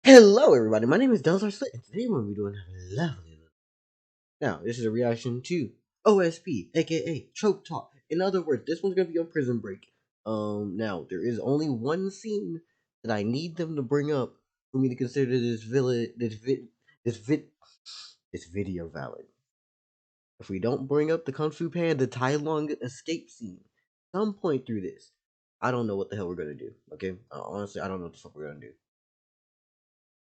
Hello, everybody. My name is Delzar Slit, and today we'll be doing a lovely. Now, this is a reaction to OSP, aka Trope Talk. In other words, this one's gonna be on Prison Break. Now there is only one scene that I need them to bring up for me to consider this video valid. If we don't bring up the Kung Fu Panda Tai Lung escape scene, some point through this, I don't know what the hell we're gonna do. Okay, honestly, I don't know what the fuck we're gonna do.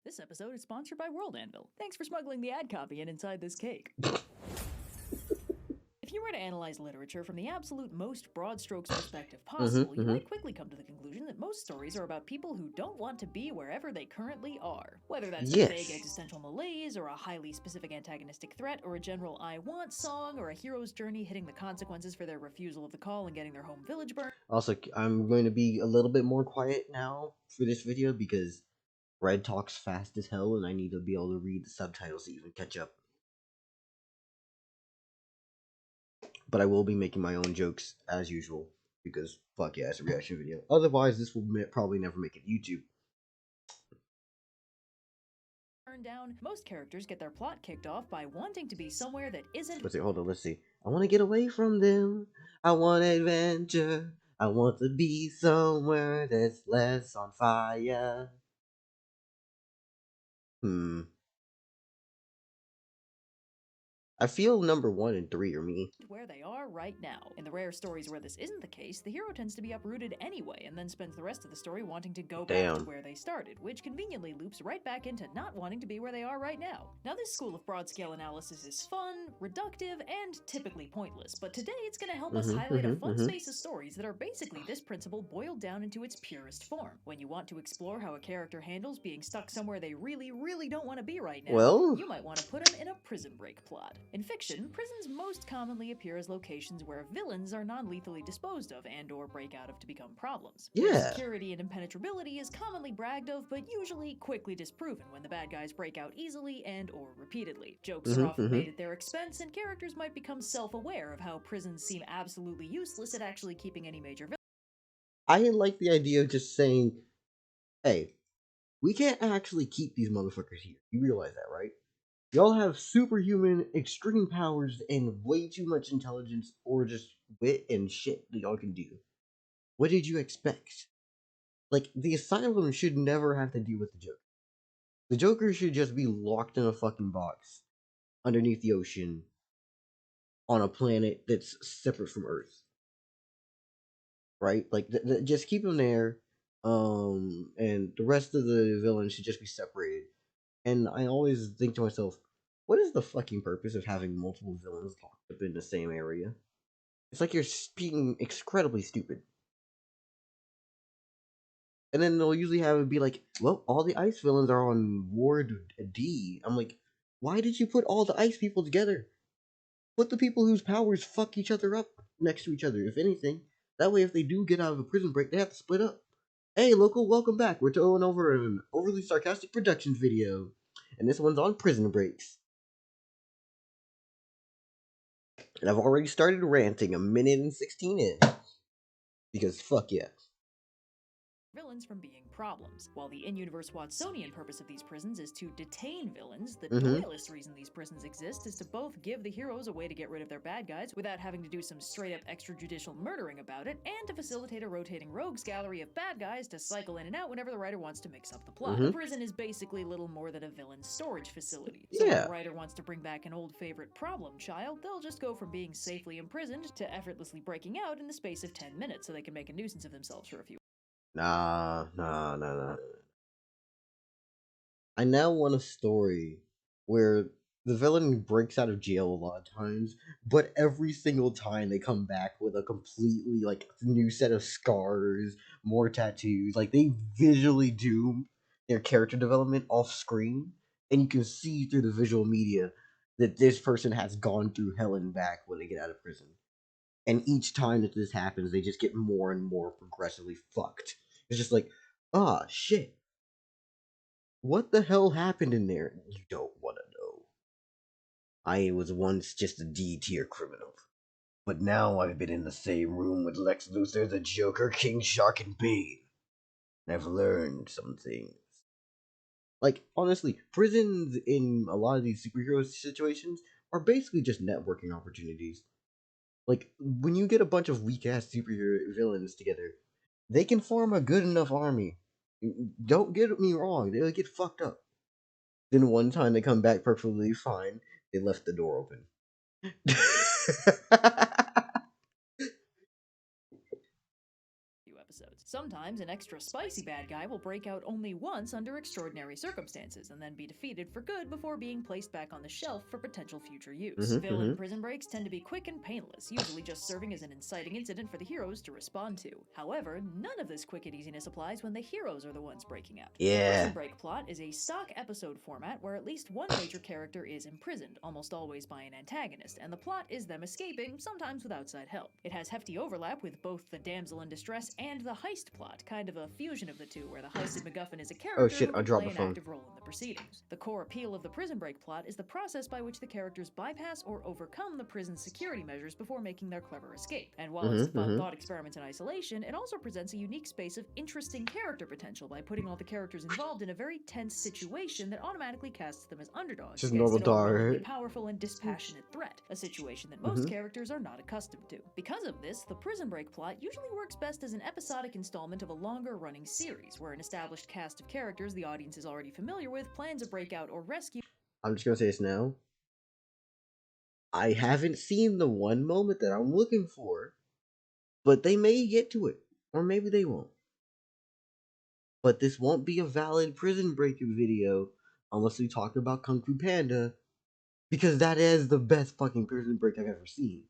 This episode is sponsored by World Anvil. Thanks for smuggling the ad copy in inside this cake. If you were to analyze literature from the absolute most broad strokes perspective possible, you might quickly come to the conclusion that most stories are about people who don't want to be wherever they currently are. Whether that's a vague existential malaise, or a highly specific antagonistic threat, or a general I want song, or a hero's journey hitting the consequences for their refusal of the call and getting their home village burned. Also, I'm going to be a little bit more quiet now for this video because Red talks fast as hell and I need to be able to read the subtitles to even catch up. But I will be making my own jokes as usual because fuck yeah, it's a reaction video. Otherwise, this will probably never make it YouTube. Down, most characters get their plot kicked off by wanting to be somewhere that isn't. Let's see, hold on, let's see. I want to get away from them. I want adventure. I want to be somewhere that's less on fire. I feel number 1 and 3 are me. Where they are right now. In the rare stories where this isn't the case, the hero tends to be uprooted anyway, and then spends the rest of the story wanting to go back to where they started, which conveniently loops right back into not wanting to be where they are right now. Now, this school of broad-scale analysis is fun, reductive, and typically pointless, but today it's going to help us highlight a fun space of stories that are basically this principle boiled down into its purest form. When you want to explore how a character handles being stuck somewhere they really, really don't want to be right now, you might want to put them in a prison break plot. In fiction, prisons most commonly appear as locations where villains are non-lethally disposed of and or break out of to become problems. Their security and impenetrability is commonly bragged of, but usually quickly disproven when the bad guys break out easily and or repeatedly. Jokes are often made at their expense, and characters might become self-aware of how prisons seem absolutely useless at actually keeping any major villains. I like the idea of just saying, hey, we can't actually keep these motherfuckers here. You realize that, right? Y'all have superhuman, extreme powers and way too much intelligence or just wit and shit that y'all can do. What did you expect? Like, the asylum should never have to deal with the Joker. The Joker should just be locked in a fucking box underneath the ocean on a planet that's separate from Earth. Right? Like, just keep him there, and the rest of the villains should just be separated. And I always think to myself, what is the fucking purpose of having multiple villains locked up in the same area? It's like you're being incredibly stupid. And then they'll usually have it be like, well, all the ice villains are on Ward D. I'm like, why did you put all the ice people together? Put the people whose powers fuck each other up next to each other, if anything. That way, if they do get out of a prison break, they have to split up. Hey, local, welcome back. We're going over an overly sarcastic production video. And this one's on prison breaks. And I've already started ranting a minute and 16 in. Because fuck yeah. Villains from being problems. While the in-universe Watsonian purpose of these prisons is to detain villains, the Doyleist reason these prisons exist is to both give the heroes a way to get rid of their bad guys without having to do some straight-up extrajudicial murdering about it, and to facilitate a rotating rogues gallery of bad guys to cycle in and out whenever the writer wants to mix up the plot. A prison is basically little more than a villain storage facility. So if the writer wants to bring back an old favorite problem child, they'll just go from being safely imprisoned to effortlessly breaking out in the space of 10 minutes so they can make a nuisance of themselves for a few. Nah. I now want a story where the villain breaks out of jail a lot of times, but every single time they come back with a completely new set of scars, more tattoos. Like, they visually do their character development off screen, and you can see through the visual media that this person has gone through hell and back when they get out of prison. And each time that this happens, they just get more and more progressively fucked. It's just like, ah, shit. What the hell happened in there? You don't want to know. I was once just a D-tier criminal. But now I've been in the same room with Lex Luthor, the Joker, King Shark, and Bane. And I've learned some things. Like, honestly, prisons in a lot of these superhero situations are basically just networking opportunities. Like, when you get a bunch of weak ass superhero villains together, they can form a good enough army. Don't get me wrong, they'll get fucked up. Then one time they come back perfectly fine, they left the door open. Episodes. Sometimes an extra spicy bad guy will break out only once under extraordinary circumstances and then be defeated for good before being placed back on the shelf for potential future use. Villain prison breaks tend to be quick and painless, usually just serving as an inciting incident for the heroes to respond to. However, none of this quick and easiness applies when the heroes are the ones breaking out. The prison break plot is a stock episode format where at least one major character is imprisoned, almost always by an antagonist, and the plot is them escaping, sometimes with outside help. It has hefty overlap with both the damsel in distress and the heist plot, kind of a fusion of the two, where the heisted MacGuffin is a character who can play an active role in the proceedings. The core appeal of the prison break plot is the process by which the characters bypass or overcome the prison's security measures before making their clever escape. And while it's a fun thought experiment in isolation, it also presents a unique space of interesting character potential by putting all the characters involved in a very tense situation that automatically casts them as underdogs Just against normal an overwhelmingly dog. powerful and dispassionate threat, a situation that most characters are not accustomed to. Because of this, the prison break plot usually works best as an episodic installment of a longer running series, where an established cast of characters the audience is already familiar with plans a breakout or rescue. I'm just gonna say this now. I haven't seen the one moment that I'm looking for, but they may get to it, or maybe they won't. But this won't be a valid prison breaking video unless we talk about Kung Fu Panda, because that is the best fucking prison break I've ever seen.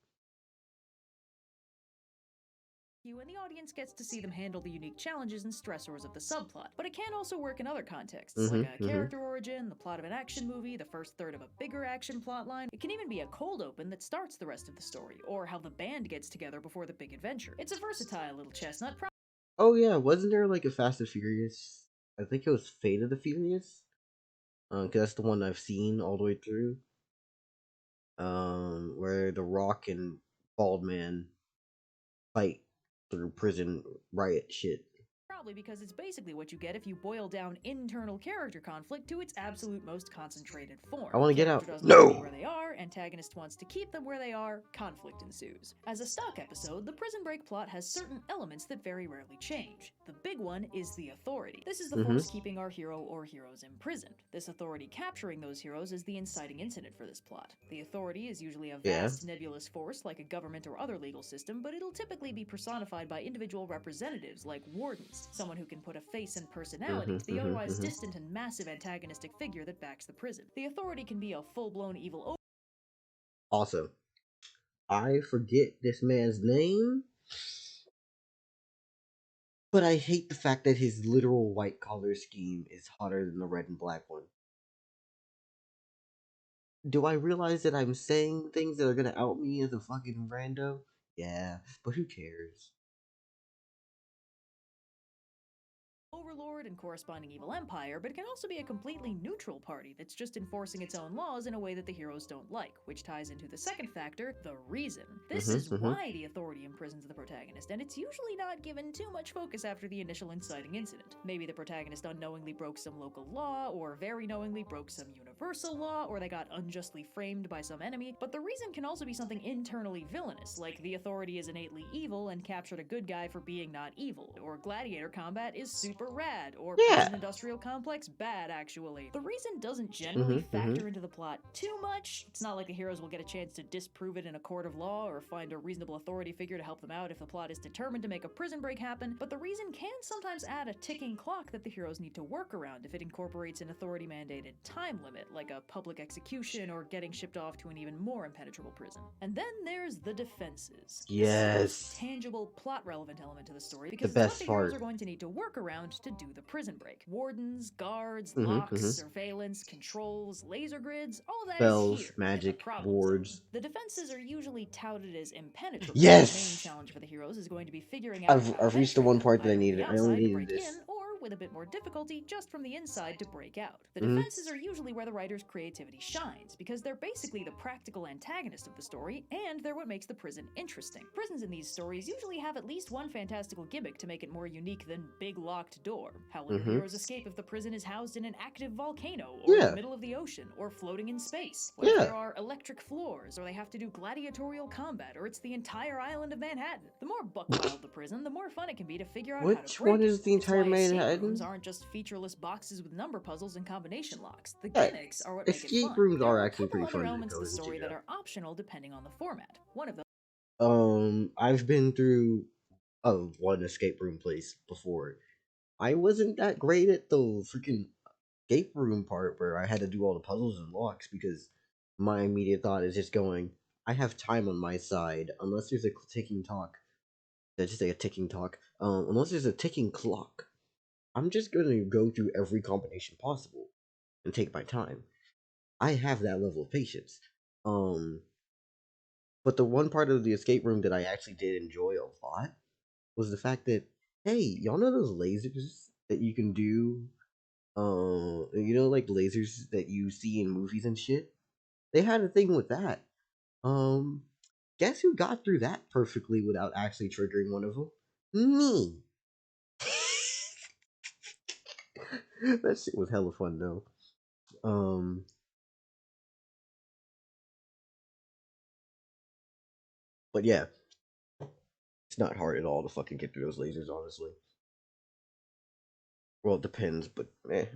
And the audience gets to see them handle the unique challenges and stressors of the subplot. But it can also work in other contexts, like a character origin, the plot of an action movie, the first third of a bigger action plotline. It can even be a cold open that starts the rest of the story, or how the band gets together before the big adventure. It's a versatile little chestnut. Oh yeah, wasn't there like a Fast and Furious? I think it was Fate of the Furious. Cause that's the one I've seen all the way through. Where The Rock and Bald Man fight through prison riot shit. Probably because it's basically what you get if you boil down internal character conflict to its absolute most concentrated form. I want to get out. No! Where they are, antagonist wants to keep them where they are, conflict ensues. As a stock episode, the prison break plot has certain elements that very rarely change. The big one is the authority. This is the force keeping our hero or heroes imprisoned. This authority capturing those heroes is the inciting incident for this plot. The authority is usually a vast nebulous force like a government or other legal system, but it'll typically be personified by individual representatives like wardens, someone who can put a face and personality to the otherwise distant and massive antagonistic figure that backs the prison. The authority can be a full-blown evil. Awesome. I forget this man's name, but I hate the fact that his literal white collar scheme is hotter than the red and black one. Do I realize that I'm saying things that are gonna out me as a fucking rando? Yeah, but who cares? Overlord and corresponding evil empire, but it can also be a completely neutral party that's just enforcing its own laws in a way that the heroes don't like, which ties into the second factor, the reason. This is why the authority imprisons the protagonist, and it's usually not given too much focus after the initial inciting incident. Maybe the protagonist unknowingly broke some local law, or very knowingly broke some universal law, or they got unjustly framed by some enemy, but the reason can also be something internally villainous, like the authority is innately evil and captured a good guy for being not evil, or gladiator combat is super rad, or prison industrial complex bad, actually. The reason doesn't generally factor into the plot too much. It's not like the heroes will get a chance to disprove it in a court of law or find a reasonable authority figure to help them out if the plot is determined to make a prison break happen, but the reason can sometimes add a ticking clock that the heroes need to work around if it incorporates an authority-mandated time limit, like a public execution or getting shipped off to an even more impenetrable prison. And then there's the defenses. Yes. Tangible, plot-relevant element to the story, because the it's best what the part. heroes are going to need to work around to do the prison break. Wardens, guards, locks, surveillance, controls, laser grids, all of that Spells, is here. magic, The problem wards. zone. The defenses are usually touted as impenetrable. Yes! The main challenge for the heroes is going to be figuring out I've reached the one part that I needed. I only needed break this. in, or with a bit more difficulty just from the inside to break out. The Mhm. defenses are usually where the writer's creativity shines, because they're basically the practical antagonist of the story, and they're what makes the prison interesting. Prisons in these stories usually have at least one fantastical gimmick to make it more unique than big locked door. How will your Mhm. heroes escape if the prison is housed in an active volcano, or in the Yeah. middle of the ocean, or floating in space? What if Yeah. there are electric floors, or they have to do gladiatorial combat, or it's the entire island of Manhattan? The more buck wild the prison, the more fun it can be to figure out how to Which one break it. is the It's entire why escape rooms Manhattan? aren't just featureless boxes with number puzzles and combination locks. The Hey, gimmicks are what make it escape fun. rooms There are are a actually couple pretty other fun to elements of go the into, story that yeah. are optional depending on the format. One of them I've been through one escape room place before. I wasn't that great at the freaking escape room part where I had to do all the puzzles and locks because my immediate thought is just going, I have time on my side unless there's a ticking talk. Did I just say a ticking talk? Unless there's a ticking clock, I'm just gonna go through every combination possible and take my time. I have that level of patience. Um, but the one part of the escape room that I actually did enjoy a lot was the fact that, hey, y'all know those lasers that you can do? Like lasers that you see in movies and shit? They had a thing with that. Um, guess who got through that perfectly without actually triggering one of them? Me. That shit was hella fun though. Um, but yeah, it's not hard at all to fucking get through those lasers, honestly. Well, it depends, but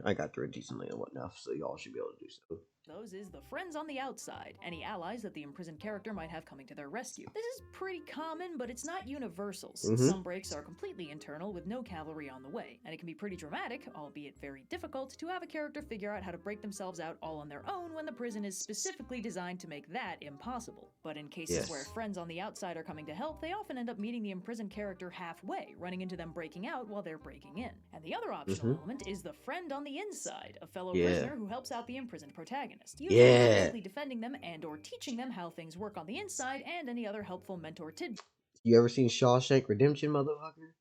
I got through it decently and whatnot, so y'all should be able to do so. those is the friends on the outside, any allies that the imprisoned character might have coming to their rescue. This is pretty common, but it's not universals. Mm-hmm. Some breaks are completely internal with no cavalry on the way, and it can be pretty dramatic, albeit very difficult, to have a character figure out how to break themselves out all on their own when the prison is specifically designed to make that impossible. But in cases where friends on the outside are coming to help, they often end up meeting the imprisoned character halfway, running into them breaking out while they're breaking in. And the other optional element is the friend on the inside, a fellow prisoner who helps out the imprisoned protagonist, usually physically defending them and or teaching them how things work on the inside and any other helpful mentor tidbits You ever seen Shawshank Redemption, motherfucker?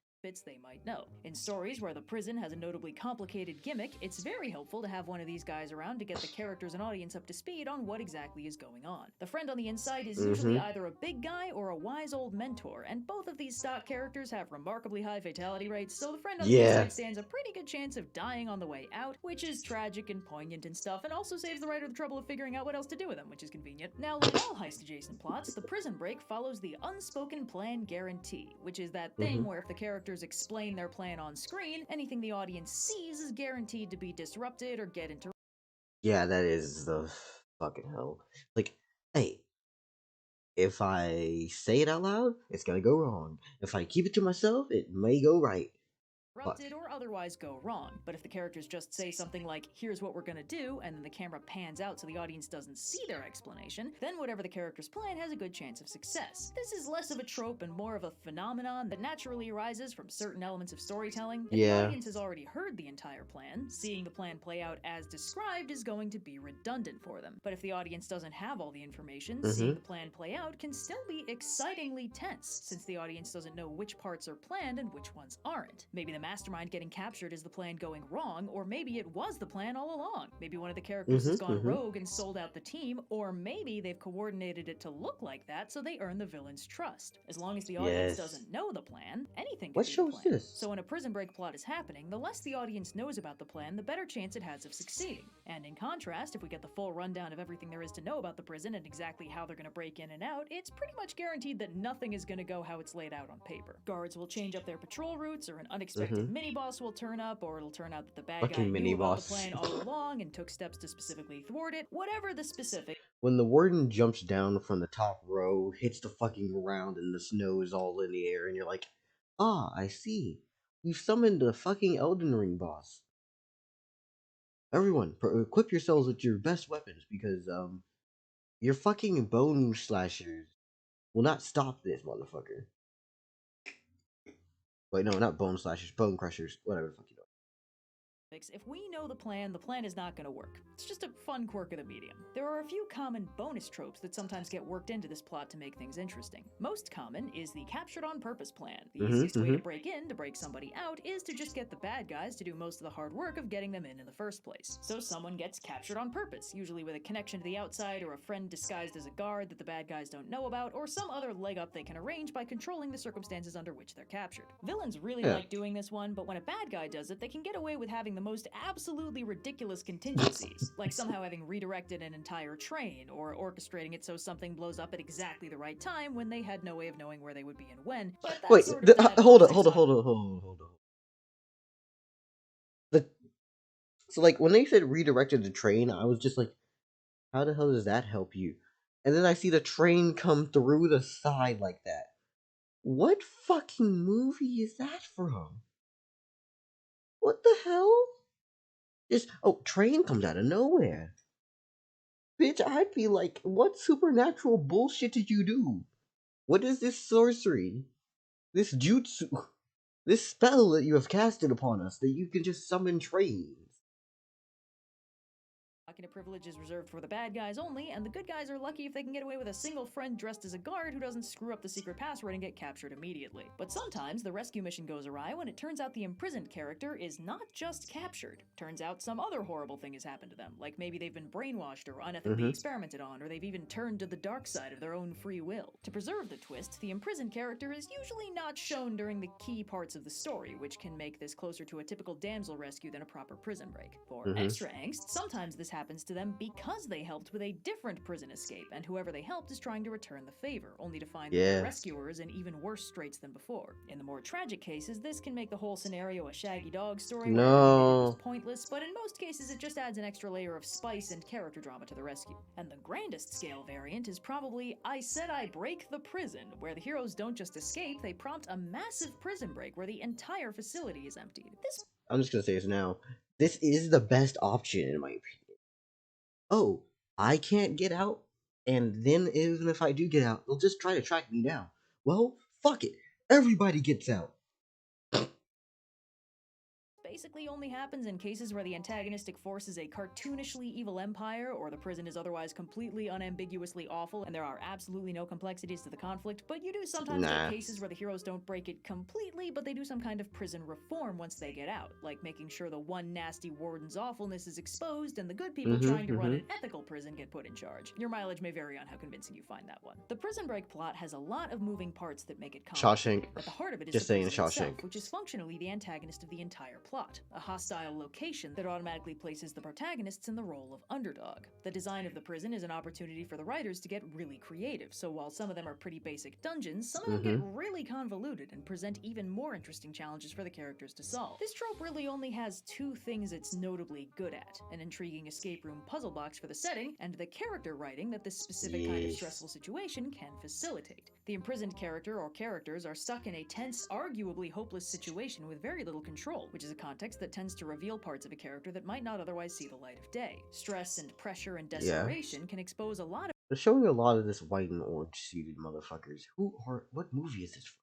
they might know. In stories where the prison has a notably complicated gimmick, it's very helpful to have one of these guys around to get the characters and audience up to speed on what exactly is going on. The friend on the inside is usually either a big guy or a wise old mentor, and both of these stock characters have remarkably high fatality rates, so the friend on the inside stands a pretty good chance of dying on the way out, which is tragic and poignant and stuff, and also saves the writer the trouble of figuring out what else to do with them, which is convenient. Now, like all heist-adjacent plots, the prison break follows the unspoken plan guarantee, which is that thing where if the characters explain their plan on screen, anything the audience sees is guaranteed to be disrupted or get interrupted. Yeah, that is the fucking hell. Like, hey, if I say it out loud, it's gonna go wrong. If I keep it to myself, it may go right. Fuck. Or otherwise go wrong. But if the characters just say something like, here's what we're gonna do, and then the camera pans out so the audience doesn't see their explanation, then whatever the character's plan has a good chance of success. This is less of a trope and more of a phenomenon that naturally arises from certain elements of storytelling. If the audience has already heard the entire plan, seeing the plan play out as described is going to be redundant for them. But if the audience doesn't have all the information, seeing the plan play out can still be excitingly tense, since the audience doesn't know which parts are planned and which ones aren't. Maybe the mastermind getting captured is the plan going wrong, or maybe it was the plan all along. Maybe one of the characters has gone rogue and sold out the team, or maybe they've coordinated it to look like that so they earn the villain's trust. As long as the audience doesn't know the plan, anything can be the plan. So when a prison break plot is happening, the less the audience knows about the plan, the better chance it has of succeeding. And in contrast, if we get the full rundown of everything there is to know about the prison and exactly how they're going to break in and out, it's pretty much guaranteed that nothing is going to go how it's laid out on paper. Guards will change up their patrol routes, or an unexpected mini-boss will turn up, or it'll turn out that the bad guy knew about the plan all along and took steps to specifically thwart it. Whatever the specific. When the warden jumps down from the top row, hits the fucking ground, and the snow is all in the air, and you're like, ah, I see. We've summoned the fucking Elden Ring boss. Everyone, equip yourselves with your best weapons, because, your fucking bone slashers will not stop this, motherfucker. Wait, no, not bone slashers, bone crushers, whatever the fuck you know. If we know the plan is not going to work. It's just a fun quirk of the medium. There are a few common bonus tropes that sometimes get worked into this plot to make things interesting. Most common is the captured on purpose plan. The easiest way to break in, to break somebody out, is to just get the bad guys to do most of the hard work of getting them in the first place. So someone gets captured on purpose, usually with a connection to the outside or a friend disguised as a guard that the bad guys don't know about, or some other leg up they can arrange by controlling the circumstances under which they're captured. Villains really like doing this one, but when a bad guy does it, they can get away with having the most absolutely ridiculous contingencies, like somehow having redirected an entire train, or orchestrating it so something blows up at exactly the right time when they had no way of knowing where they would be and when. But wait, hold on. So like when they said redirected the train, I was just like, how the hell does that help you? And then I see the train come through the side like that. What fucking movie is that from? What the hell? Train comes out of nowhere. Bitch, I'd be like, what supernatural bullshit did you do? What is this sorcery? This jutsu? This spell that you have casted upon us that you can just summon trains? Privilege is reserved for the bad guys only, and the good guys are lucky if they can get away with a single friend dressed as a guard who doesn't screw up the secret password and get captured immediately. But sometimes the rescue mission goes awry when it turns out the imprisoned character is not just captured. Turns out some other horrible thing has happened to them, like maybe they've been brainwashed or unethically experimented on, or they've even turned to the dark side of their own free will. To preserve the twist, the imprisoned character is usually not shown during the key parts of the story, which can make this closer to a typical damsel rescue than a proper prison break. For extra angst, sometimes this happens to them because they helped with a different prison escape, and whoever they helped is trying to return the favor, only to find that the rescuer is in even worse straits than before. In the more tragic cases, this can make the whole scenario a Shaggy Dog story where everything was pointless, but in most cases it just adds an extra layer of spice and character drama to the rescue. And the grandest scale variant is probably I Said I Break the Prison, where the heroes don't just escape, they prompt a massive prison break where the entire facility is emptied. I'm just gonna say this now. This is the best option in my opinion. Oh, I can't get out, and then even if I do get out, they'll just try to track me down. Well, fuck it. Everybody gets out. Basically only happens in cases where the antagonistic force is a cartoonishly evil empire, or the prison is otherwise completely unambiguously awful and there are absolutely no complexities to the conflict, but you do sometimes get cases where the heroes don't break it completely, but they do some kind of prison reform once they get out, like making sure the one nasty warden's awfulness is exposed and the good people trying to run an ethical prison get put in charge. Your mileage may vary on how convincing you find that one. The prison break plot has a lot of moving parts that make it complicated. At the heart of it is the prison itself, which is functionally the antagonist of the entire plot. A hostile location that automatically places the protagonists in the role of underdog. The design of the prison is an opportunity for the writers to get really creative, so while some of them are pretty basic dungeons, some of them get really convoluted and present even more interesting challenges for the characters to solve. This trope really only has two things it's notably good at: an intriguing escape room puzzle box for the setting, and the character writing that this specific kind of stressful situation can facilitate. The imprisoned character or characters are stuck in a tense, arguably hopeless situation with very little control, which is a context that tends to reveal parts of a character that might not otherwise see the light of day. Stress and pressure and desperation can expose a lot of— They're showing a lot of this white and orange suited motherfuckers. What movie is this from?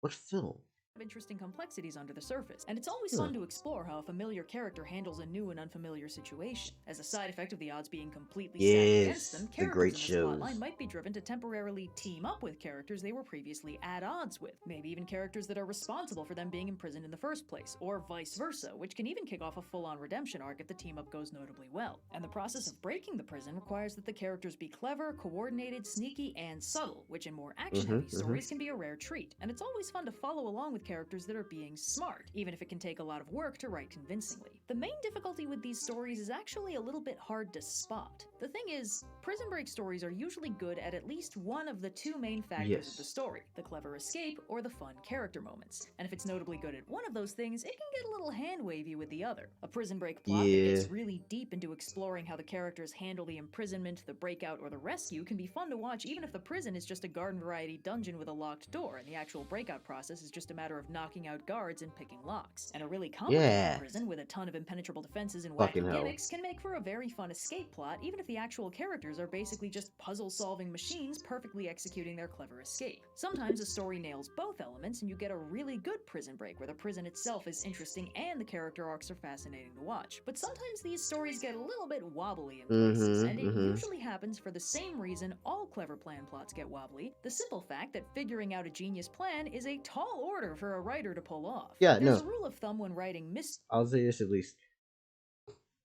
What film? Interesting complexities under the surface, and it's always fun to explore how a familiar character handles a new and unfamiliar situation. As a side effect of the odds being completely stacked against them, characters in the plotline might be driven to temporarily team up with characters they were previously at odds with, maybe even characters that are responsible for them being imprisoned in the first place, or vice versa, which can even kick off a full-on redemption arc if the team-up goes notably well. And the process of breaking the prison requires that the characters be clever, coordinated, sneaky, and subtle, which in more action-heavy stories can be a rare treat, and it's always fun to follow along with characters that are being smart, even if it can take a lot of work to write convincingly. The main difficulty with these stories is actually a little bit hard to spot. The thing is, prison break stories are usually good at least one of the two main factors of the story: the clever escape or the fun character moments. And if it's notably good at one of those things, it can get a little hand-wavy with the other. A prison break plot that gets really deep into exploring how the characters handle the imprisonment, the breakout, or the rescue can be fun to watch even if the prison is just a garden variety dungeon with a locked door and the actual breakout process is just a matter matter of knocking out guards and picking locks. And a really complicated prison with a ton of impenetrable defenses and wacky gimmicks can make for a very fun escape plot, even if the actual characters are basically just puzzle-solving machines perfectly executing their clever escape. Sometimes a story nails both elements and you get a really good prison break where the prison itself is interesting and the character arcs are fascinating to watch. But sometimes these stories get a little bit wobbly in places, and it usually happens for the same reason all clever plan plots get wobbly: the simple fact that figuring out a genius plan is a tall order for a writer to pull off. There's a rule of thumb when writing I'll say this at least.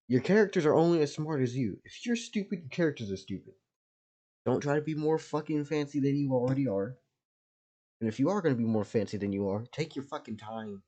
Your characters are only as smart as you. If you're stupid, your characters are stupid. Don't try to be more fucking fancy than you already are. And if you are going to be more fancy than you are, take your fucking time.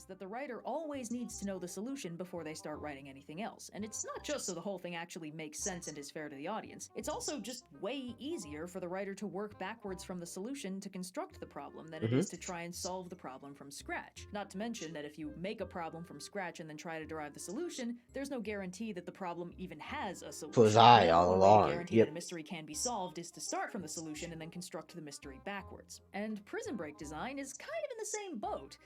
That the writer always needs to know the solution before they start writing anything else. And it's not just so the whole thing actually makes sense and is fair to the audience, it's also just way easier for the writer to work backwards from the solution to construct the problem than it is to try and solve the problem from scratch. Not to mention that if you make a problem from scratch and then try to derive the solution, there's no guarantee that the problem even has a solution. Was I all along? The guarantee that a mystery can be solved is to start from the solution and then construct the mystery backwards. And prison break design is kind of in the same boat.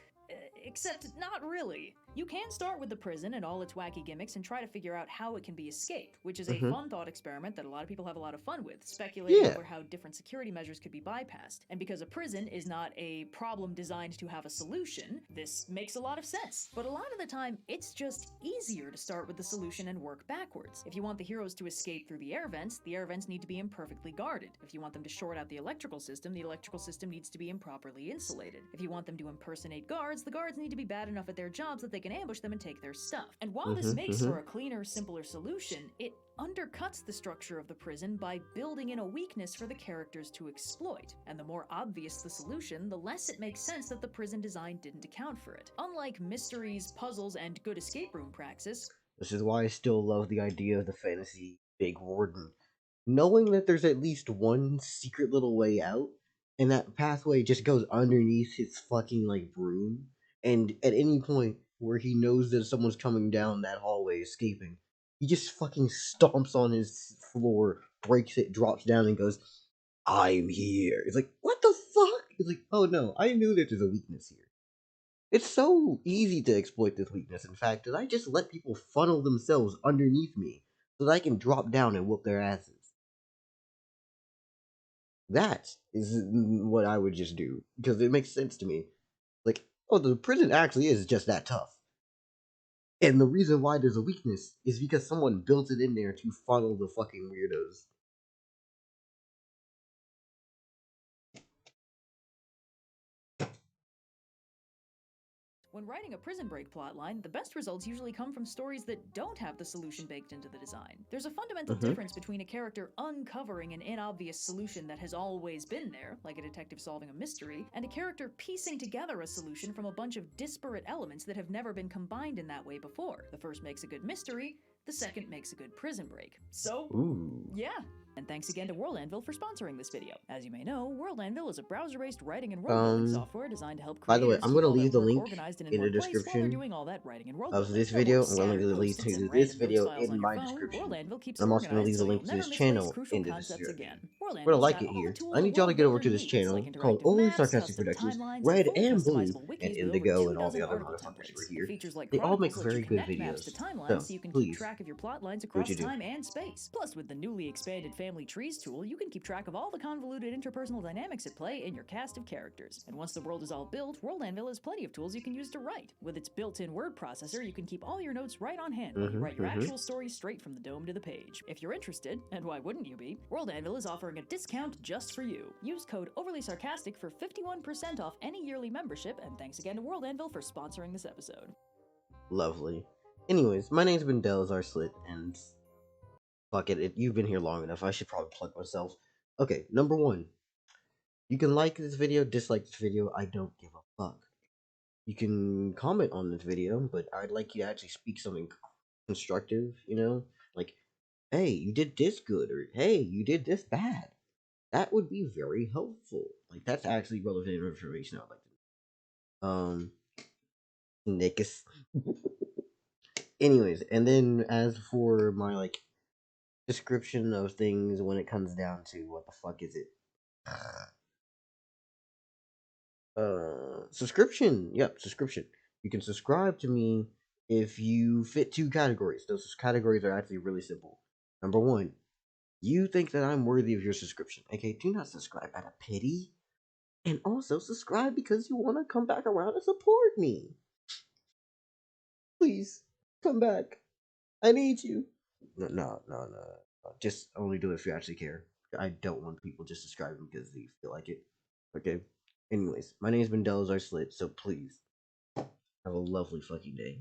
Except not really. You can start with the prison and all its wacky gimmicks and try to figure out how it can be escaped, which is a fun thought experiment that a lot of people have a lot of fun with, speculating over how different security measures could be bypassed. And because a prison is not a problem designed to have a solution, this makes a lot of sense. But a lot of the time, it's just easier to start with the solution and work backwards. If you want the heroes to escape through the air vents need to be imperfectly guarded. If you want them to short out the electrical system needs to be improperly insulated. If you want them to impersonate guards, the guards need to be bad enough at their jobs that they can ambush them and take their stuff. And while this makes for a cleaner, simpler solution, it undercuts the structure of the prison by building in a weakness for the characters to exploit. And the more obvious the solution, the less it makes sense that the prison design didn't account for it. Unlike mysteries, puzzles, and good escape room praxis. This is why I still love the idea of the fantasy big warden. Knowing that there's at least one secret little way out, and that pathway just goes underneath his fucking, like, room, and at any point where he knows that someone's coming down that hallway escaping, he just fucking stomps on his floor, breaks it, drops down, and goes, "I'm here." It's like, what the fuck? It's like, oh no, I knew that there's a weakness here. It's so easy to exploit this weakness, in fact, that I just let people funnel themselves underneath me so that I can drop down and whoop their asses. That is what I would just do, because it makes sense to me. Like, oh, the prison actually is just that tough. And the reason why there's a weakness is because someone built it in there to funnel the fucking weirdos. When writing a prison break plotline, the best results usually come from stories that don't have the solution baked into the design. There's a fundamental difference between a character uncovering an inobvious solution that has always been there, like a detective solving a mystery, and a character piecing together a solution from a bunch of disparate elements that have never been combined in that way before. The first makes a good mystery, the second makes a good prison break. So, yeah. And thanks again to World Anvil for sponsoring this video. As you may know, World Anvil is a browser-based writing and role-building software designed to help creators by the way, I'm going to leave the link in the description of this video. I'm going to leave to this video in my description. I'm also going to leave the link to this channel in the description. We're going to like it here. I need y'all to get over to this channel called Overly Sarcastic Productions, Red and Blue, and Indigo, and all the other motherfuckers who are here. They all make very good videos, so please, track of your plot lines do what across you do. time and space. Plus, with the newly expanded Family Trees tool, you can keep track of all the convoluted interpersonal dynamics at play in your cast of characters. And once the world is all built, World Anvil has plenty of tools you can use to write. With its built-in word processor, you can keep all your notes right on hand while you write your actual story straight from the dome to the page. If you're interested, and why wouldn't you be, World Anvil is offering a discount just for you. Use code Overly Sarcastic for 51% off any yearly membership, and thanks again to World Anvil for sponsoring this episode. Lovely. Anyways, my name's been Delzarslit, and fuck it, you've been here long enough. I should probably plug myself. Okay, number one, you can like this video, dislike this video. I don't give a fuck. You can comment on this video, but I'd like you to actually speak something constructive, you know? Like, hey, you did this good, or hey, you did this bad. That would be very helpful. Like, that's actually relevant information I'd like to Nickus. Anyways, and then as for my, like, description of things when it comes down to what the fuck is it? Subscription. Yep, subscription. You can subscribe to me if you fit two categories. Those categories are actually really simple. Number one, you think that I'm worthy of your subscription. Okay, do not subscribe out of pity. And also subscribe because you want to come back around and support me. Please, come back. I need you. No. Just only do it if you actually care. I don't want people just subscribing because they feel like it. Okay? Anyways, my name's been Delazar Slit, so please have a lovely fucking day.